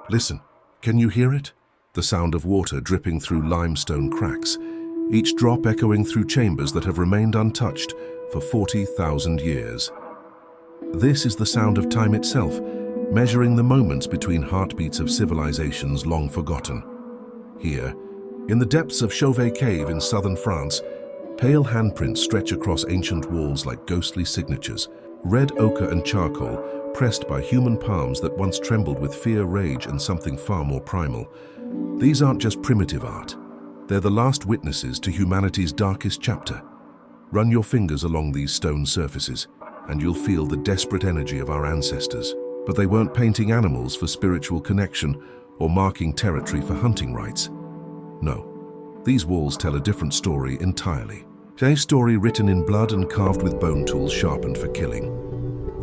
Listen, can you hear it? The sound of water dripping through limestone cracks, each drop echoing through chambers that have remained untouched for 40,000 years. This is the sound of time itself, measuring the moments between heartbeats of civilizations long forgotten. Here, in the depths of Feuds of Cave in southern France, pale handprints stretch across ancient walls like ghostly signatures, red ochre and charcoal, pressed by human palms that once trembled with fear, rage, and something far more primal. These aren't just primitive art. They're the last witnesses to humanity's darkest chapter. Run your fingers along these stone surfaces, and you'll feel the desperate energy of our ancestors. But they weren't painting animals for spiritual connection or marking territory for hunting rights. No, these walls tell a different story entirely. A story written in blood and carved with bone tools sharpened for killing.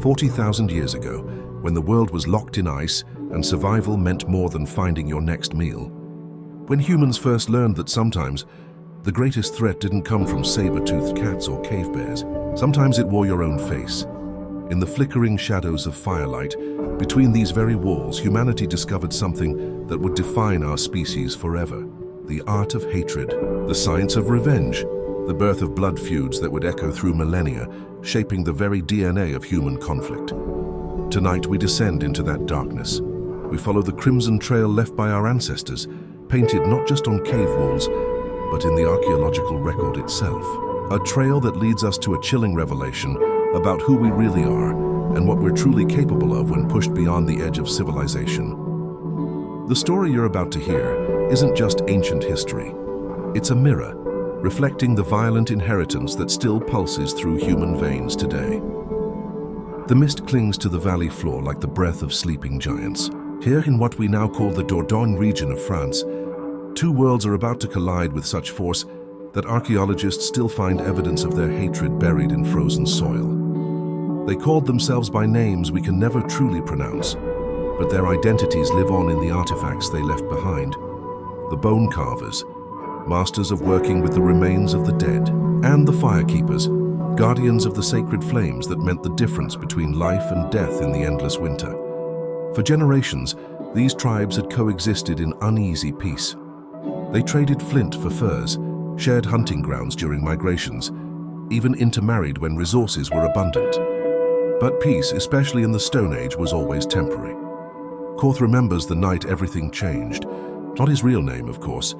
40,000 years ago, when the world was locked in ice and survival meant more than finding your next meal. When humans first learned that sometimes the greatest threat didn't come from saber-toothed cats or cave bears. Sometimes it wore your own face. In the flickering shadows of firelight, between these very walls, humanity discovered something that would define our species forever. The art of hatred, the science of revenge, the birth of blood feuds that would echo through millennia, shaping the very DNA of human conflict. Tonight we descend into that darkness. We follow the crimson trail left by our ancestors, painted not just on cave walls, but in the archaeological record itself. A trail that leads us to a chilling revelation about who we really are and what we're truly capable of when pushed beyond the edge of civilization. The story you're about to hear isn't just ancient history. It's a mirror, reflecting the violent inheritance that still pulses through human veins today. The mist clings to the valley floor like the breath of sleeping giants. Here in what we now call the Dordogne region of France, two worlds are about to collide with such force that archaeologists still find evidence of their hatred buried in frozen soil. They called themselves by names we can never truly pronounce, but their identities live on in the artifacts they left behind. The bone carvers, masters of working with the remains of the dead, and the firekeepers, guardians of the sacred flames that meant the difference between life and death in the endless winter. For generations, these tribes had coexisted in uneasy peace. They traded flint for furs, shared hunting grounds during migrations, even intermarried when resources were abundant. But peace, especially in the Stone Age, was always temporary. Korth remembers the night everything changed. Not his real name, of course,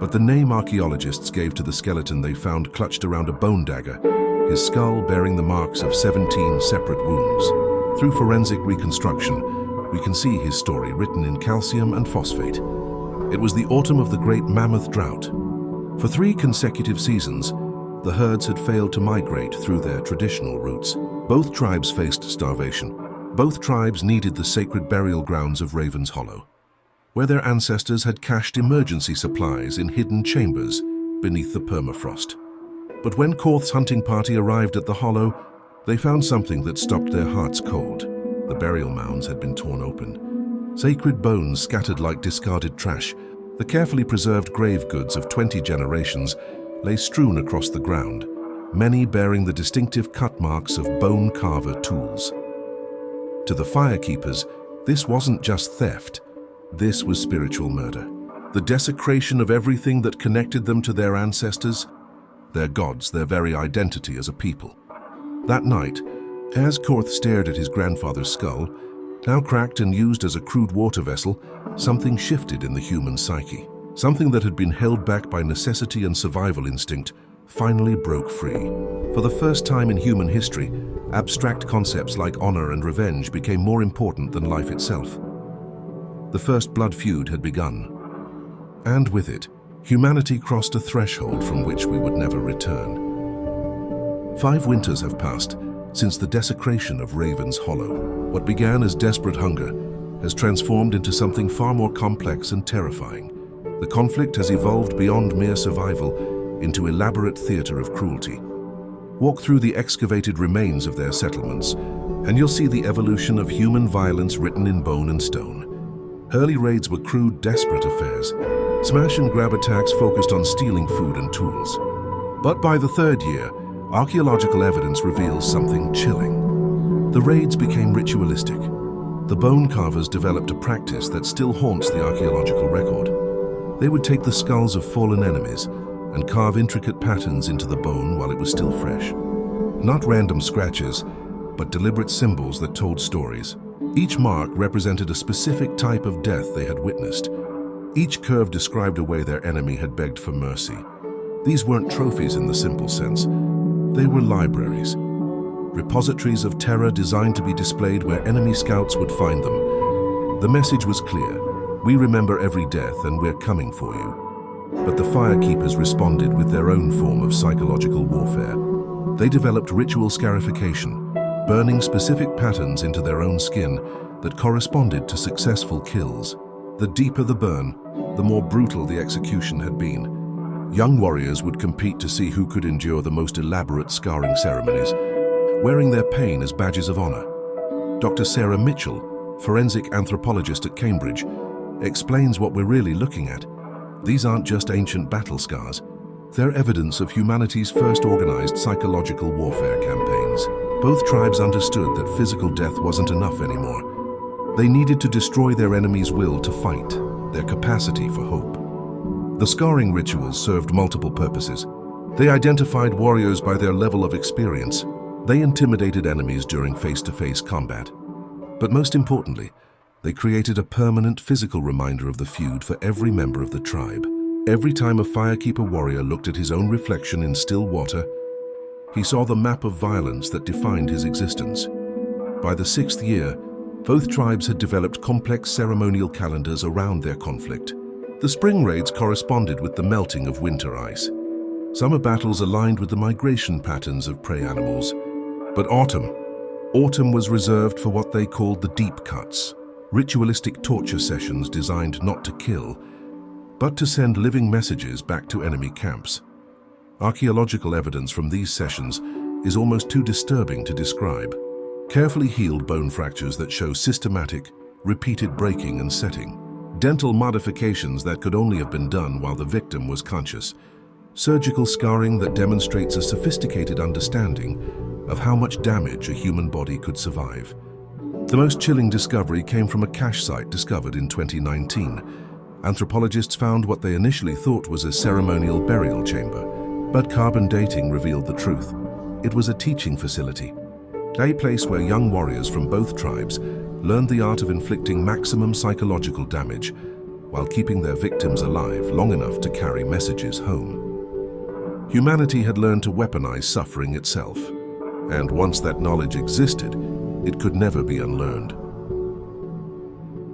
but the name archaeologists gave to the skeleton they found clutched around a bone dagger, his skull bearing the marks of 17 separate wounds. Through forensic reconstruction, we can see his story written in calcium and phosphate. It was the autumn of the Great Mammoth Drought. For 3 consecutive seasons, the herds had failed to migrate through their traditional routes. Both tribes faced starvation. Both tribes needed the sacred burial grounds of Raven's Hollow, where their ancestors had cached emergency supplies in hidden chambers beneath the permafrost. But when Korth's hunting party arrived at the hollow, they found something that stopped their hearts cold. The burial mounds had been torn open. Sacred bones scattered like discarded trash. The carefully preserved grave goods of 20 generations lay strewn across the ground, many bearing the distinctive cut marks of bone carver tools. To the firekeepers, this wasn't just theft. This was spiritual murder. The desecration of everything that connected them to their ancestors, their gods, their very identity as a people. That night, as Korth stared at his grandfather's skull, now cracked and used as a crude water vessel, something shifted in the human psyche. Something that had been held back by necessity and survival instinct finally broke free. For the first time in human history, abstract concepts like honor and revenge became more important than life itself. The first blood feud had begun, and with it, humanity crossed a threshold from which we would never return. 5 winters have passed since the desecration of Raven's Hollow. What began as desperate hunger has transformed into something far more complex and terrifying. The conflict has evolved beyond mere survival into elaborate theater of cruelty. Walk through the excavated remains of their settlements, and you'll see the evolution of human violence written in bone and stone. Early raids were crude, desperate affairs. Smash and grab attacks focused on stealing food and tools. But by the 3rd year, archaeological evidence reveals something chilling. The raids became ritualistic. The bone carvers developed a practice that still haunts the archaeological record. They would take the skulls of fallen enemies and carve intricate patterns into the bone while it was still fresh. Not random scratches, but deliberate symbols that told stories. Each mark represented a specific type of death they had witnessed. Each curve described a way their enemy had begged for mercy. These weren't trophies in the simple sense. They were libraries. Repositories of terror designed to be displayed where enemy scouts would find them. The message was clear. We remember every death and we're coming for you. But the firekeepers responded with their own form of psychological warfare. They developed ritual scarification, burning specific patterns into their own skin that corresponded to successful kills. The deeper the burn, the more brutal the execution had been. Young warriors would compete to see who could endure the most elaborate scarring ceremonies, wearing their pain as badges of honor. Dr. Sarah Mitchell, forensic anthropologist at Cambridge, explains what we're really looking at. These aren't just ancient battle scars. They're evidence of humanity's first organized psychological warfare campaigns. Both tribes understood that physical death wasn't enough anymore. They needed to destroy their enemy's will to fight, their capacity for hope. The scarring rituals served multiple purposes. They identified warriors by their level of experience. They intimidated enemies during face-to-face combat. But most importantly, they created a permanent physical reminder of the feud for every member of the tribe. Every time a firekeeper warrior looked at his own reflection in still water, he saw the map of violence that defined his existence. By the 6th year, both tribes had developed complex ceremonial calendars around their conflict. The spring raids corresponded with the melting of winter ice. Summer battles aligned with the migration patterns of prey animals. But autumn was reserved for what they called the deep cuts, ritualistic torture sessions designed not to kill, but to send living messages back to enemy camps. Archaeological evidence from these sessions is almost too disturbing to describe. Carefully healed bone fractures that show systematic, repeated breaking and setting. Dental modifications that could only have been done while the victim was conscious. Surgical scarring that demonstrates a sophisticated understanding of how much damage a human body could survive. The most chilling discovery came from a cache site discovered in 2019. Anthropologists found what they initially thought was a ceremonial burial chamber, but carbon dating revealed the truth. It was a teaching facility, a place where young warriors from both tribes learned the art of inflicting maximum psychological damage while keeping their victims alive long enough to carry messages home. Humanity had learned to weaponize suffering itself, and once that knowledge existed, it could never be unlearned.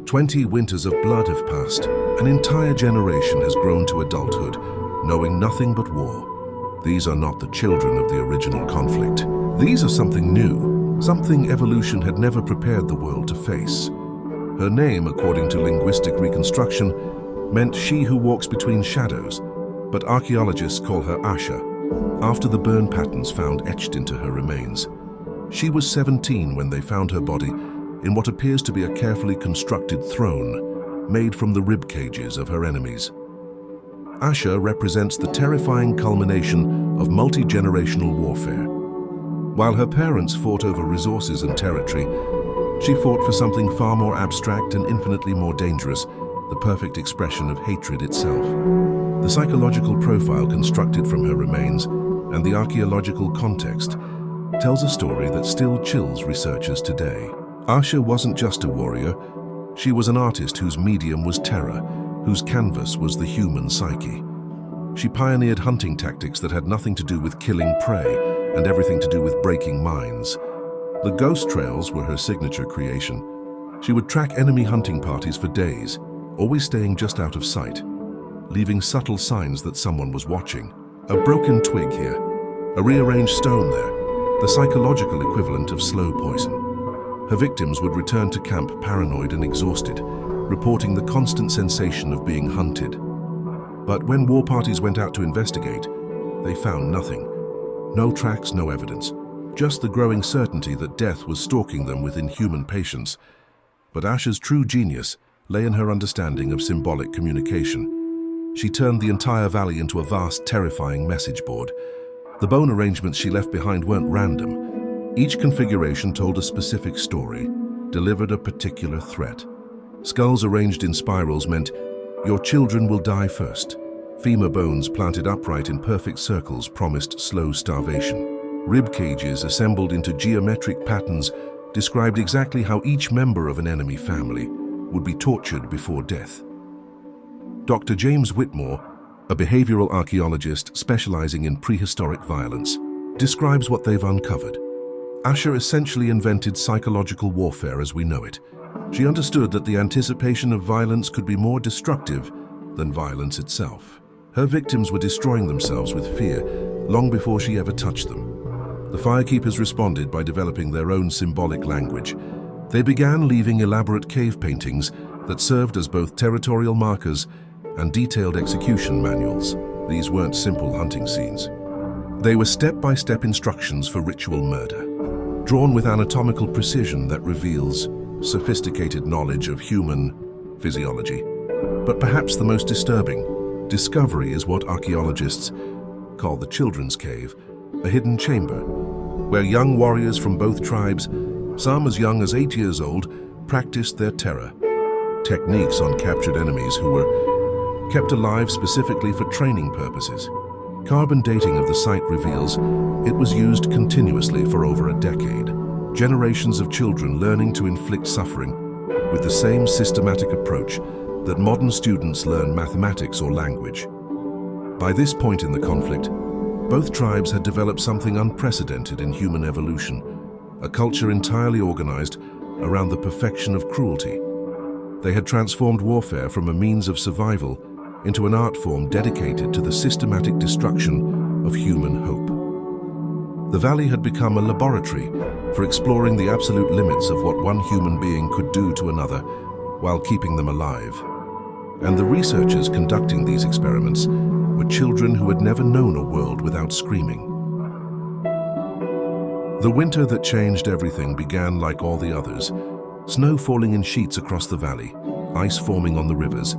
20 winters of blood have passed. An entire generation has grown to adulthood, knowing nothing but war. These are not the children of the original conflict. These are something new, something evolution had never prepared the world to face. Her name, according to linguistic reconstruction, meant she who walks between shadows, but archaeologists call her Asha, after the burn patterns found etched into her remains. She was 17 when they found her body in what appears to be a carefully constructed throne made from the rib cages of her enemies. Asha represents the terrifying culmination of multi-generational warfare. While her parents fought over resources and territory, she fought for something far more abstract and infinitely more dangerous, the perfect expression of hatred itself. The psychological profile constructed from her remains and the archaeological context tells a story that still chills researchers today. Asha wasn't just a warrior, she was an artist whose medium was terror, whose canvas was the human psyche. She pioneered hunting tactics that had nothing to do with killing prey and everything to do with breaking minds. The ghost trails were her signature creation. She would track enemy hunting parties for days, always staying just out of sight, leaving subtle signs that someone was watching. A broken twig here, a rearranged stone there, the psychological equivalent of slow poison. Her victims would return to camp paranoid and exhausted, reporting the constant sensation of being hunted. But when war parties went out to investigate, they found nothing. No tracks, no evidence. Just the growing certainty that death was stalking them with inhuman patience. But Asha's true genius lay in her understanding of symbolic communication. She turned the entire valley into a vast, terrifying message board. The bone arrangements she left behind weren't random. Each configuration told a specific story. delivered a particular threat. Skulls arranged in spirals meant, "Your children will die first." Femur bones planted upright in perfect circles promised slow starvation. Rib cages assembled into geometric patterns described exactly how each member of an enemy family would be tortured before death. Dr. James Whitmore, a behavioral archaeologist specializing in prehistoric violence, describes what they've uncovered. Asher essentially invented psychological warfare as we know it. She understood that the anticipation of violence could be more destructive than violence itself. Her victims were destroying themselves with fear long before she ever touched them. The firekeepers responded by developing their own symbolic language. They began leaving elaborate cave paintings that served as both territorial markers and detailed execution manuals. These weren't simple hunting scenes. They were step-by-step instructions for ritual murder, drawn with anatomical precision that reveals sophisticated knowledge of human physiology. But perhaps the most disturbing discovery is what archaeologists call the Children's Cave, a hidden chamber where young warriors from both tribes, some as young as 8 years old, practiced their terror. Techniques on captured enemies who were kept alive specifically for training purposes. Carbon dating of the site reveals it was used continuously for over a decade. Generations of children learning to inflict suffering with the same systematic approach that modern students learn mathematics or language. By this point in the conflict, both tribes had developed something unprecedented in human evolution, a culture entirely organized around the perfection of cruelty. They had transformed warfare from a means of survival into an art form dedicated to the systematic destruction of human hope. The valley had become a laboratory for exploring the absolute limits of what one human being could do to another while keeping them alive. And the researchers conducting these experiments were children who had never known a world without screaming. The winter that changed everything began like all the others. Snow falling in sheets across the valley, ice forming on the rivers,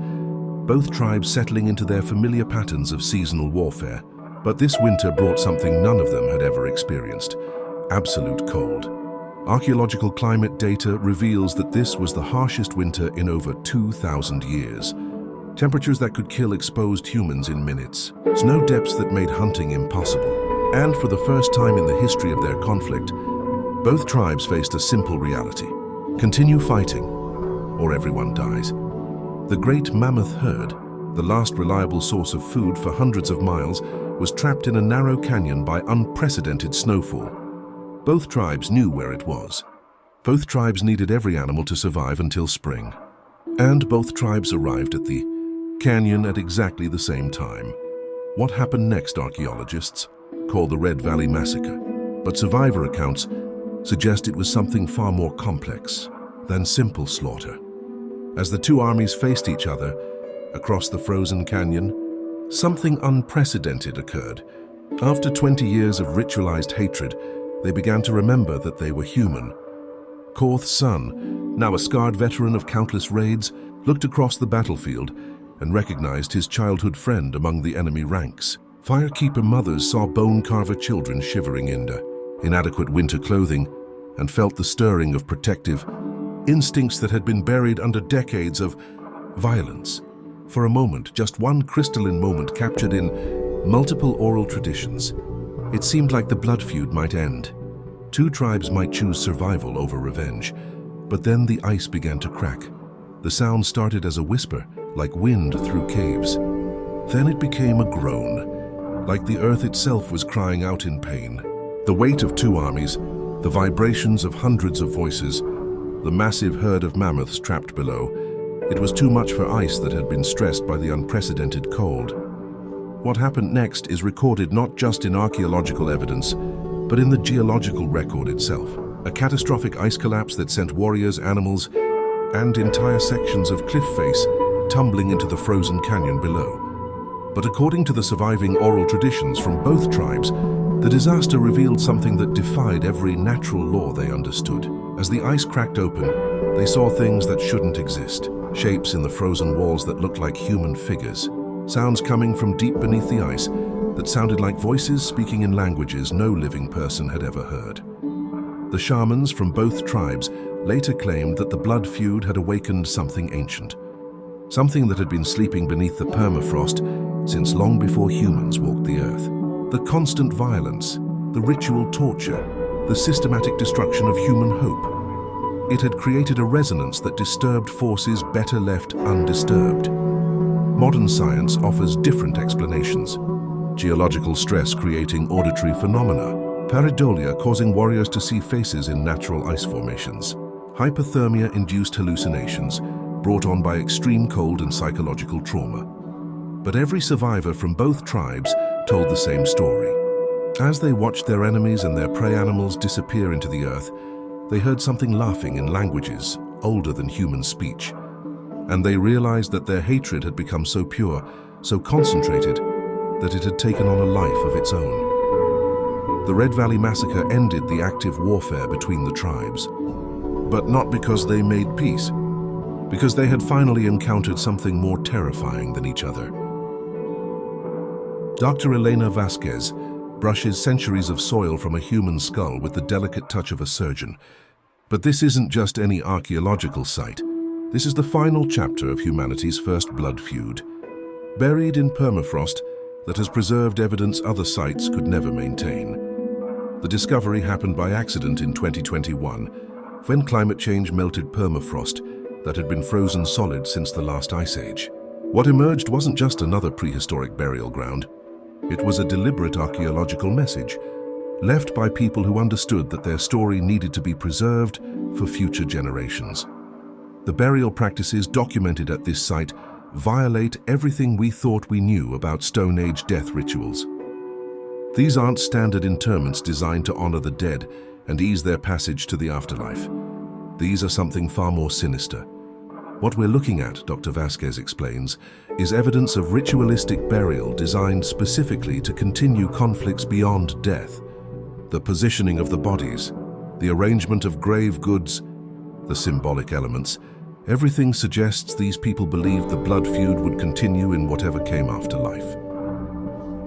both tribes settling into their familiar patterns of seasonal warfare. But this winter brought something none of them had ever experienced: absolute cold. Archaeological climate data reveals that this was the harshest winter in over 2,000 years. Temperatures that could kill exposed humans in minutes. Snow depths that made hunting impossible. And for the first time in the history of their conflict, both tribes faced a simple reality: continue fighting, or everyone dies. The great mammoth herd, the last reliable source of food for hundreds of miles, was trapped in a narrow canyon by unprecedented snowfall. Both tribes knew where it was. Both tribes needed every animal to survive until spring. And both tribes arrived at the canyon at exactly the same time. What happened next, archaeologists call the Red Valley Massacre, but survivor accounts suggest it was something far more complex than simple slaughter. As the two armies faced each other across the frozen canyon, something unprecedented occurred. After 20 years of ritualized hatred, they began to remember that they were human. Korth's son, now a scarred veteran of countless raids, looked across the battlefield and recognized his childhood friend among the enemy ranks. Firekeeper mothers saw bone-carver children shivering in inadequate winter clothing and felt the stirring of protective instincts that had been buried under decades of violence. For a moment, just one crystalline moment captured in multiple oral traditions, it seemed like the blood feud might end. Two tribes might choose survival over revenge, but then the ice began to crack. The sound started as a whisper, like wind through caves. Then it became a groan, like the earth itself was crying out in pain. The weight of two armies, the vibrations of hundreds of voices, the massive herd of mammoths trapped below. It was too much for ice that had been stressed by the unprecedented cold. What happened next is recorded not just in archaeological evidence, but in the geological record itself. A catastrophic ice collapse that sent warriors, animals, and entire sections of cliff face tumbling into the frozen canyon below. But according to the surviving oral traditions from both tribes, the disaster revealed something that defied every natural law they understood. As the ice cracked open, they saw things that shouldn't exist. Shapes in the frozen walls that looked like human figures. Sounds coming from deep beneath the ice that sounded like voices speaking in languages no living person had ever heard. The shamans from both tribes later claimed that the blood feud had awakened something ancient, something that had been sleeping beneath the permafrost since long before humans walked the earth. The constant violence, the ritual torture, the systematic destruction of human hope. It had created a resonance that disturbed forces better left undisturbed. Modern science offers different explanations. Geological stress creating auditory phenomena, pareidolia causing warriors to see faces in natural ice formations, hypothermia-induced hallucinations brought on by extreme cold and psychological trauma. But every survivor from both tribes told the same story. As they watched their enemies and their prey animals disappear into the earth, they heard something laughing in languages older than human speech. And they realized that their hatred had become so pure, so concentrated, that it had taken on a life of its own. The Red Valley Massacre ended the active warfare between the tribes. But not because they made peace, because they had finally encountered something more terrifying than each other. Dr. Elena Vasquez brushes centuries of soil from a human skull with the delicate touch of a surgeon. But this isn't just any archaeological site. This is the final chapter of humanity's first blood feud, buried in permafrost that has preserved evidence other sites could never maintain. The discovery happened by accident in 2021, when climate change melted permafrost that had been frozen solid since the last ice age. What emerged wasn't just another prehistoric burial ground. It was a deliberate archaeological message, left by people who understood that their story needed to be preserved for future generations. The burial practices documented at this site violate everything we thought we knew about Stone Age death rituals. These aren't standard interments designed to honor the dead and ease their passage to the afterlife. These are something far more sinister. What we're looking at, Dr. Vasquez explains, is evidence of ritualistic burial designed specifically to continue conflicts beyond death. The positioning of the bodies, the arrangement of grave goods, the symbolic elements, everything suggests these people believed the blood feud would continue in whatever came after life.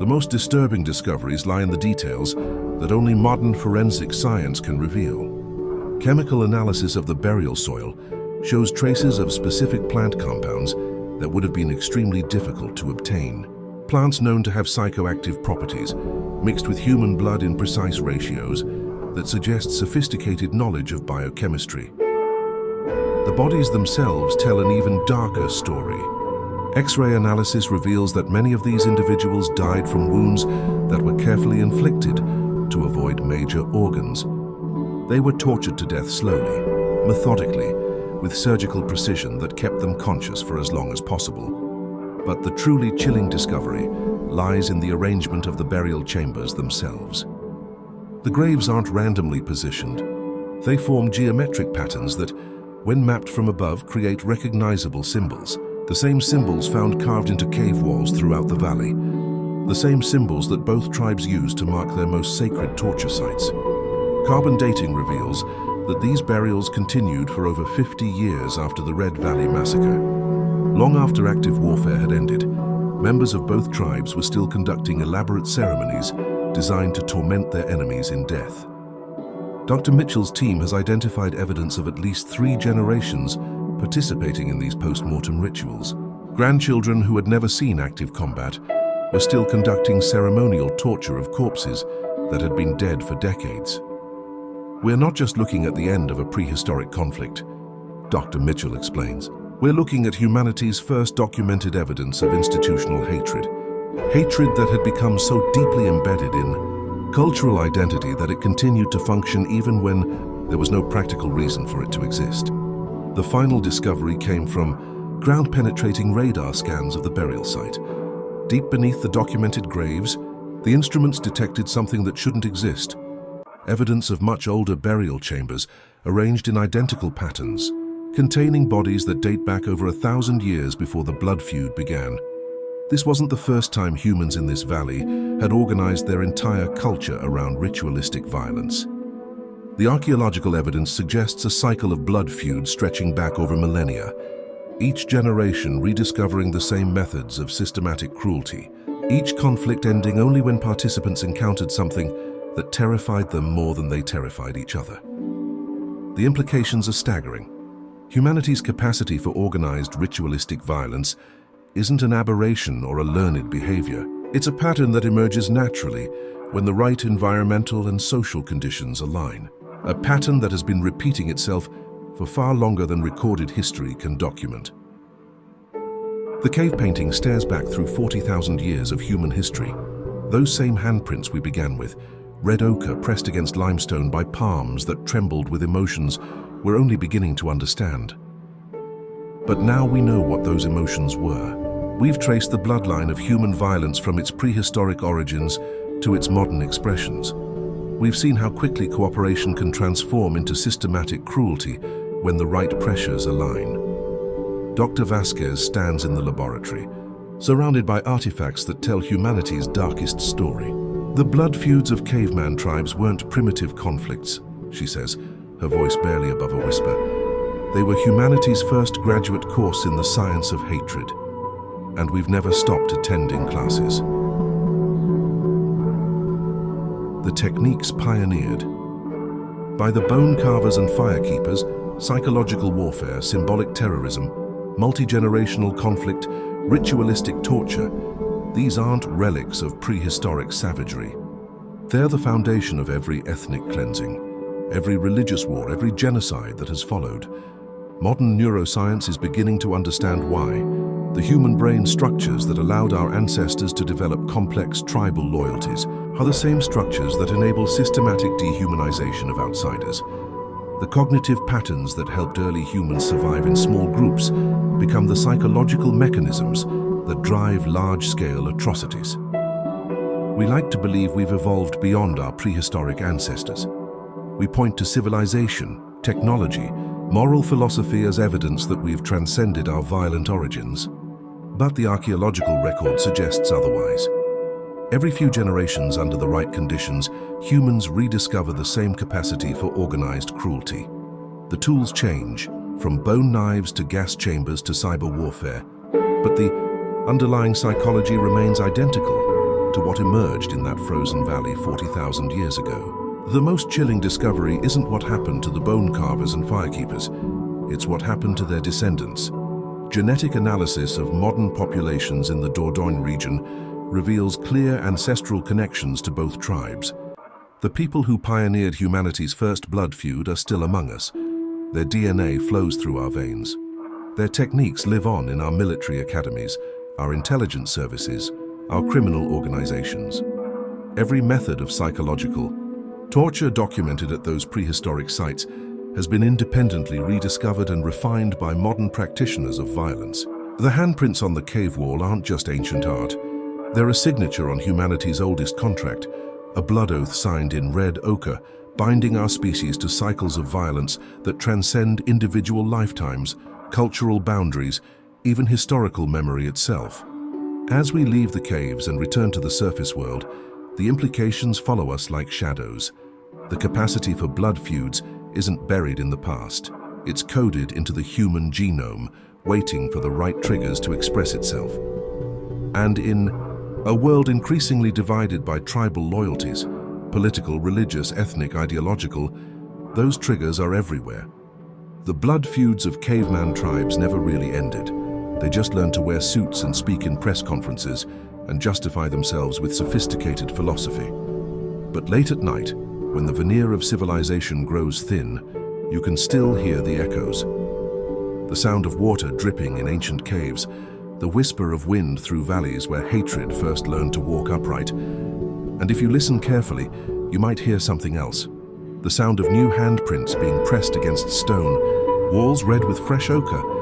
The most disturbing discoveries lie in the details that only modern forensic science can reveal. Chemical analysis of the burial soil shows traces of specific plant compounds that would have been extremely difficult to obtain. Plants known to have psychoactive properties, mixed with human blood in precise ratios that suggest sophisticated knowledge of biochemistry. The bodies themselves tell an even darker story. X-ray analysis reveals that many of these individuals died from wounds that were carefully inflicted to avoid major organs. They were tortured to death slowly, methodically, with surgical precision that kept them conscious for as long as possible. But the truly chilling discovery lies in the arrangement of the burial chambers themselves. The graves aren't randomly positioned. They form geometric patterns that, when mapped from above, create recognizable symbols. The same symbols found carved into cave walls throughout the valley. The same symbols that both tribes used to mark their most sacred torture sites. Carbon dating reveals that these burials continued for over 50 years after the Red Valley Massacre. Long after active warfare had ended, members of both tribes were still conducting elaborate ceremonies designed to torment their enemies in death. Dr. Mitchell's team has identified evidence of at least 3 generations participating in these post-mortem rituals. Grandchildren who had never seen active combat were still conducting ceremonial torture of corpses that had been dead for decades. We're not just looking at the end of a prehistoric conflict, Dr. Mitchell explains. We're looking at humanity's first documented evidence of institutional hatred. Hatred that had become so deeply embedded in cultural identity that it continued to function even when there was no practical reason for it to exist. The final discovery came from ground-penetrating radar scans of the burial site. Deep beneath the documented graves, the instruments detected something that shouldn't exist. Evidence of much older burial chambers arranged in identical patterns, containing bodies that date back over 1,000 years before the blood feud began. This wasn't the first time humans in this valley had organized their entire culture around ritualistic violence. The archaeological evidence suggests a cycle of blood feuds stretching back over millennia, each generation rediscovering the same methods of systematic cruelty, each conflict ending only when participants encountered something that terrified them more than they terrified each other. The implications are staggering. Humanity's capacity for organized ritualistic violence isn't an aberration or a learned behavior. It's a pattern that emerges naturally when the right environmental and social conditions align. A pattern that has been repeating itself for far longer than recorded history can document. The cave painting stares back through 40,000 years of human history. Those same handprints we began with, red ochre pressed against limestone by palms that trembled with emotions we're only beginning to understand. But now we know what those emotions were. We've traced the bloodline of human violence from its prehistoric origins to its modern expressions. We've seen how quickly cooperation can transform into systematic cruelty when the right pressures align. Dr. Vasquez stands in the laboratory, surrounded by artifacts that tell humanity's darkest story. The blood feuds of caveman tribes weren't primitive conflicts, she says, her voice barely above a whisper. They were humanity's first graduate course in the science of hatred, and we've never stopped attending classes. The techniques pioneered. By the bone carvers and firekeepers, psychological warfare, symbolic terrorism, multi-generational conflict, ritualistic torture, these aren't relics of prehistoric savagery. They're the foundation of every ethnic cleansing, every religious war, every genocide that has followed. Modern neuroscience is beginning to understand why. The human brain structures that allowed our ancestors to develop complex tribal loyalties are the same structures that enable systematic dehumanization of outsiders. The cognitive patterns that helped early humans survive in small groups become the psychological mechanisms that drive large-scale atrocities. We like to believe we've evolved beyond our prehistoric ancestors. We point to civilization, technology, moral philosophy as evidence that we've transcended our violent origins. But the archaeological record suggests otherwise. Every few generations, under the right conditions, humans rediscover the same capacity for organized cruelty. The tools change, from bone knives to gas chambers to cyber warfare, but the underlying psychology remains identical to what emerged in that frozen valley 40,000 years ago. The most chilling discovery isn't what happened to the bone carvers and firekeepers, it's what happened to their descendants. Genetic analysis of modern populations in the Dordogne region reveals clear ancestral connections to both tribes. The people who pioneered humanity's first blood feud are still among us. Their DNA flows through our veins. Their techniques live on in our military academies, our intelligence services, our criminal organizations. Every method of psychological torture documented at those prehistoric sites has been independently rediscovered and refined by modern practitioners of violence. The handprints on the cave wall aren't just ancient art. They're a signature on humanity's oldest contract, a blood oath signed in red ochre, binding our species to cycles of violence that transcend individual lifetimes, cultural boundaries, even historical memory itself. As we leave the caves and return to the surface world, the implications follow us like shadows. The capacity for blood feuds isn't buried in the past. It's coded into the human genome, waiting for the right triggers to express itself. And in a world increasingly divided by tribal loyalties, political, religious, ethnic, ideological, those triggers are everywhere. The blood feuds of caveman tribes never really ended. They just learned to wear suits and speak in press conferences and justify themselves with sophisticated philosophy. But late at night, when the veneer of civilization grows thin, you can still hear the echoes. The sound of water dripping in ancient caves, the whisper of wind through valleys where hatred first learned to walk upright. And if you listen carefully, you might hear something else. The sound of new handprints being pressed against stone, walls red with fresh ochre,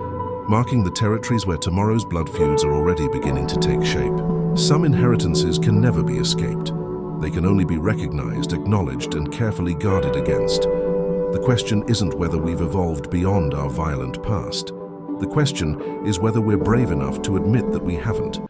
marking the territories where tomorrow's blood feuds are already beginning to take shape. Some inheritances can never be escaped. They can only be recognized, acknowledged, and carefully guarded against. The question isn't whether we've evolved beyond our violent past. The question is whether we're brave enough to admit that we haven't.